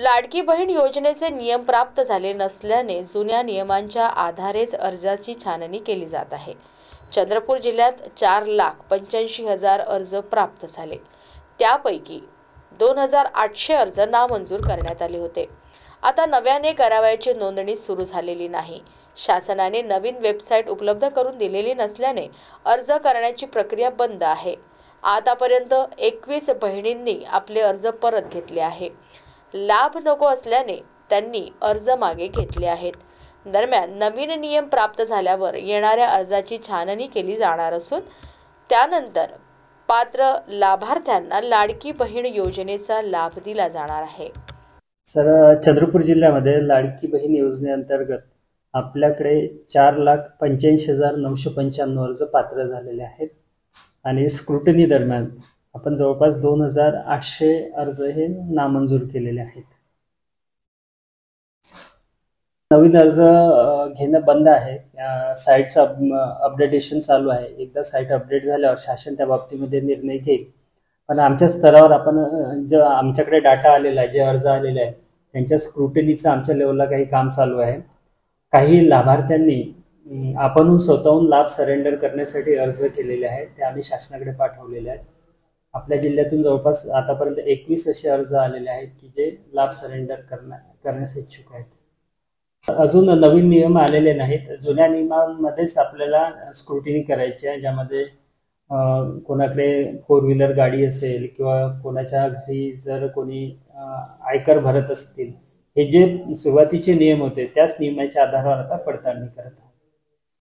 लाडकी बहीण योजनेचे नियम प्राप्त झाले नसल्याने जुन्या नियमांच्या आधारेच अर्जाची छाननी केली जात आहे। चंद्रपूर जिल्ह्यात 4,85,000 अर्ज प्राप्त झाले। त्यापैकी 2,800 अर्ज नामंजूर करण्यात आले होते। आता नव्याने करावयाची नोंदणी सुरू झालेली नाही। शासनाने नवीन वेबसाईट उपलब्ध करून दिलेली नसल्याने अर्ज करण्याची प्रक्रिया बंद आहे। आतापर्यंत 21 बहिणींनी आपले अर्ज परत घेतले आहे। लाभ नको असल्याने त्यांनी अर्ज मागे घेतले आहेत। दरम्यान नवीन नियम प्राप्त झाल्यावर येणाऱ्या अर्जाची छाननी केली जाणार असून त्यानंतर पात्र लाभार्थ्यांना लाडकी बहीण योजनेचा लाभ दिला जाणार आहे। चंद्रपूर जिल्ह्यामध्ये लाडकी बहीण योजनेअंतर्गत आपल्याकडे 4,85,995 अर्ज पात्र झालेले आहेत आणि स्क्रुटनी दरम्यान आपण जवळपास 2,800 अर्ज हे नामंजूर केलेले आहेत। नवीन अर्ज घेणं बंद आहे। साईटचं अपडेटेशन चालू आहे। एकदा साईट अपडेट झाल्यावर शासन त्या बाबतीमध्ये निर्णय घेईल। पण आमच्या स्तरावर आपण जो आमच्याकडे डाटा आलेला आहे, जे अर्ज आलेले आहे त्यांच्या स्क्रुटनीचं आमच्या लेवलला काही काम चालू आहे। काही लाभार्थ्यांनी आपणहून स्वतःहून लाभ सरेंडर करण्यासाठी अर्ज केलेले आहेत, ते आम्ही शासनाकडे पाठवलेले आहेत। आपल्या जिल्ह्यातून जवळपास आतापर्यंत 21 असे अर्ज आलेले आहेत की जे लाभ सरेंडर करण्यास इच्छुक आहेत। अजून नवीन नियम आलेले नाहीत। जुन्या नियमांमध्येच आपल्याला स्क्रुटिनी करायची आहे, ज्यामध्ये कोणाकडे 4 व्हीलर गाडी असेल किंवा कोणाच्या घरी जर कोणी आयकर भरत असतील, हे जे सुरुवातीचे नियम होते त्याच नियमाच्या आधारावर आता पडताळणी करत आहे।